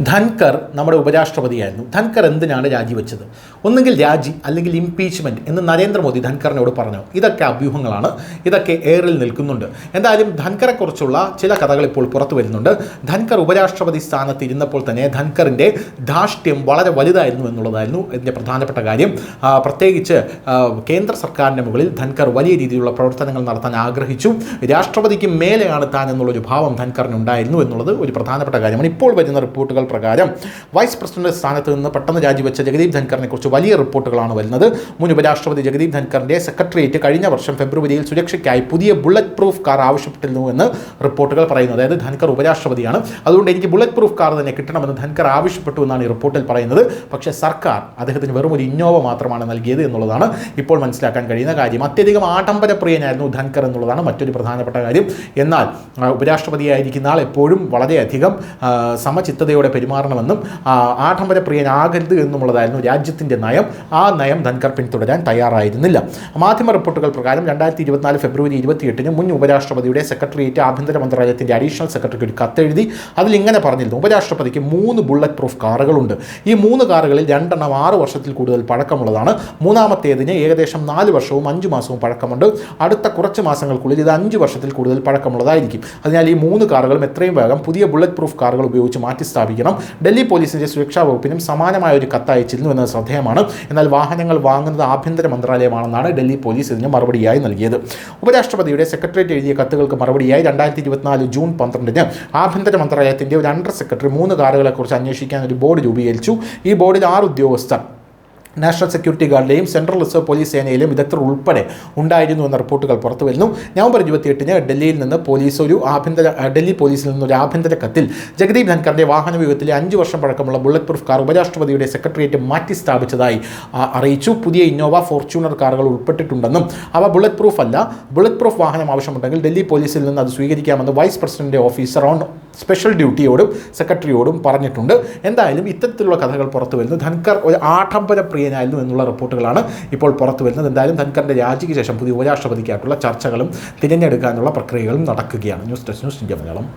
ധൻകർ നമ്മുടെ ഉപരാഷ്ട്രപതിയായിരുന്നു. ധൻകർ എന്തിനാണ് രാജിവെച്ചത്? ഒന്നുകിൽ രാജി അല്ലെങ്കിൽ ഇംപീച്ച്മെൻറ്റ് എന്ന് നരേന്ദ്രമോദി ധൻകറിനോട് പറഞ്ഞു. ഇതൊക്കെ അഭ്യൂഹങ്ങളാണ്, ഇതൊക്കെ എയറിൽ നിൽക്കുന്നുണ്ട്. എന്തായാലും ധൻകറെക്കുറിച്ചുള്ള ചില കഥകൾ ഇപ്പോൾ പുറത്തു വരുന്നുണ്ട്. ധൻകർ ഉപരാഷ്ട്രപതി സ്ഥാനത്ത് ഇരുന്നപ്പോൾ തന്നെ ധൻകറിൻ്റെ ധാർഷ്ട്യം വളരെ വലുതായിരുന്നു എന്നുള്ളതായിരുന്നു ഇതിൻ്റെ പ്രധാനപ്പെട്ട കാര്യം. പ്രത്യേകിച്ച് കേന്ദ്ര സർക്കാരിൻ്റെ മുകളിൽ ധൻകർ വലിയ രീതിയിലുള്ള പ്രവർത്തനങ്ങൾ നടത്താൻ ആഗ്രഹിച്ചു. രാഷ്ട്രപതിക്ക് മേലെയാണ് താൻ എന്നുള്ളൊരു ഭാവം ധൻകറിനുണ്ടായിരുന്നു എന്നുള്ളത് ഒരു പ്രധാനപ്പെട്ട കാര്യമാണ്. ഇപ്പോൾ വരുന്ന റിപ്പോർട്ടുകൾ പ്രകാരം വൈസ് പ്രസിഡന്റ് സ്ഥാനത്ത് നിന്ന് പെട്ടെന്ന് രാജിവെച്ച ജഗദീപ് ധൻകറിനെ കുറിച്ച് വലിയ റിപ്പോർട്ടുകളാണ് വരുന്നത്. മുൻ ഉപരാഷ്ട്രപതി ജഗദീപ് ധൻകറിന്റെ സെക്രട്ടേറിയറ്റ് കഴിഞ്ഞ വർഷം ഫെബ്രുവരിയിൽ സുരക്ഷയ്ക്കായി പുതിയ ബുള്ളറ്റ് പ്രൂഫ് കാർ ആവശ്യപ്പെട്ടിരുന്നു എന്ന് റിപ്പോർട്ടുകൾ പറയുന്നു. അതായത് ധൻകർ ഉപരാഷ്ട്രപതിയാണ്, അതുകൊണ്ട് എനിക്ക് ബുള്ളറ്റ് പ്രൂഫ് കാർ തന്നെ കിട്ടണമെന്ന് ധൻകർ ആവശ്യപ്പെട്ടു എന്നാണ് ഈ റിപ്പോർട്ടിൽ പറയുന്നത്. പക്ഷേ സർക്കാർ അദ്ദേഹത്തിന് വെറും ഒരു ഇന്നോവ മാത്രമാണ് നൽകിയത് എന്നുള്ളതാണ് ഇപ്പോൾ മനസ്സിലാക്കാൻ കഴിയുന്ന കാര്യം. അത്യധികം ആഡംബരപ്രിയനായിരുന്നു ധൻകർ എന്നുള്ളതാണ് മറ്റൊരു പ്രധാനപ്പെട്ട കാര്യം. എന്നാൽ ഉപരാഷ്ട്രപതിയായിരിക്കുന്ന ആൾ എപ്പോഴും വളരെയധികം സമചിത്തതയോടെ പെരുമാറണമെന്നും ആഡംബരപ്രിയനാകരുത് എന്നുള്ളതായിരുന്നു രാജ്യത്തിൻ്റെ നയം. ആ നയം ധൻകർ പിന്തുടരാൻ തയ്യാറായിരുന്നില്ല. മാധ്യമ റിപ്പോർട്ടുകൾ പ്രകാരം 2024 ഫെബ്രുവരി 28 മുൻ ഉപരാഷ്ട്രപതിയുടെ സെക്രട്ടേറിയറ്റ് ആഭ്യന്തര മന്ത്രാലയത്തിൻ്റെ അഡീഷണൽ സെക്രട്ടറിക്ക് ഒരു കത്തെഴുതി. അതിലിങ്ങനെ പറഞ്ഞിരുന്നു: ഉപരാഷ്ട്രപതിക്ക് 3 ബുള്ളറ്റ് പ്രൂഫ് കാറുകളുണ്ട്. ഈ 3 കാറുകളിൽ 2 എണ്ണം 6 വർഷത്തിൽ കൂടുതൽ പഴക്കമുള്ളതാണ്. മൂന്നാമത്തേതിന് ഏകദേശം 4 വർഷവും 5 മാസവും പഴക്കമുണ്ട്. അടുത്ത കുറച്ച് മാസങ്ങൾക്കുള്ളിൽ ഇത് 5 വർഷത്തിൽ കൂടുതൽ പഴക്കമുള്ളതായിരിക്കും. അതിനാൽ ഈ 3 കാറുകളും എത്രയും വേഗം പുതിയ ബുള്ളറ്റ് പ്രൂഫ് കാറുകൾ ഉപയോഗിച്ച് മാറ്റി സ്ഥാപിക്കണം. ഡൽഹി പോലീസിന്റെ സുരക്ഷാ വകുപ്പിനും സമാനമായ ഒരു കത്തയച്ചിരുന്നു എന്നത് ശ്രദ്ധേയമാണ്. എന്നാൽ വാഹനങ്ങൾ വാങ്ങുന്നത് ആഭ്യന്തര മന്ത്രാലയമാണെന്നാണ് ഡൽഹി പോലീസ് ഇതിന് മറുപടിയായി നൽകിയത്. ഉപരാഷ്ട്രപതിയുടെ സെക്രട്ടേറിയറ്റ് എഴുതിയ കത്തുകൾക്ക് മറുപടിയായി 2024 ജൂൺ 12 ആഭ്യന്തര മന്ത്രാലയത്തിന്റെ ഒരു അണ്ടർ സെക്രട്ടറി 3 കാറുകളെക്കുറിച്ച് അന്വേഷിക്കാൻ ഒരു ബോർഡ് രൂപീകരിച്ചു. ഈ ബോർഡിൽ 6 ഉദ്യോഗസ്ഥർ നാഷണൽ സെക്യൂരിറ്റി ഗാർഡിലെയും സെൻട്രൽ റിസർവ് പോലീസ് സേനയിലെയും വിദഗ്ധർ ഉൾപ്പെടെ ഉണ്ടായിരുന്നു എന്ന റിപ്പോർട്ടുകൾ പുറത്തു വരുന്നു. നവംബർ 28 ഡൽഹി പോലീസിൽ നിന്നൊരു ആഭ്യന്തര കത്തിൽ ജഗദീപ് ധൻകറിന്റെ വാഹന വ്യൂഹത്തിലെ 5 വർഷം പഴക്കമുള്ള ബുള്ളറ്റ് പ്രൂഫ് കാർ ഉപരാഷ്ട്രപതിയുടെ സെക്രട്ടേറിയറ്റ് മാറ്റി സ്ഥാപിച്ചതായി അറിയിച്ചു. പുതിയ ഇന്നോവ, ഫോർച്യൂണർ കാറുകൾ ഉൾപ്പെട്ടിട്ടുണ്ടെന്നും അവ ബുള്ളറ്റ് പ്രൂഫ് അല്ല. ബുള്ളറ്റ് പ്രൂഫ് വാഹനം ആവശ്യമുണ്ടെങ്കിൽ ഡൽഹി പോലീസിൽ നിന്ന് അത് സ്വീകരിക്കാമെന്ന് വൈസ് പ്രസിഡന്റിന്റെ ഓഫീസർ ഓൺ സ്പെഷ്യൽ ഡ്യൂട്ടിയോടും സെക്രട്ടറിയോടും പറഞ്ഞിട്ടുണ്ട്. എന്തായാലും ഇത്തരത്തിലുള്ള കഥകൾ പുറത്തു വരുന്നത് ധൻകർ ഒരു ആഡംബരപ്രിയനായിരുന്നു എന്നുള്ള റിപ്പോർട്ടുകളാണ് ഇപ്പോൾ പുറത്തു വരുന്നത്. എന്തായാലും ധൻകറിന്റെ രാജിക്ക് ശേഷം പുതിയ ഉപരാഷ്ട്രപതിക്കായിട്ടുള്ള ചർച്ചകളും തിരഞ്ഞെടുക്കാനുള്ള പ്രക്രിയകളും നടക്കുകയാണ്. News desk, news India Malayalam.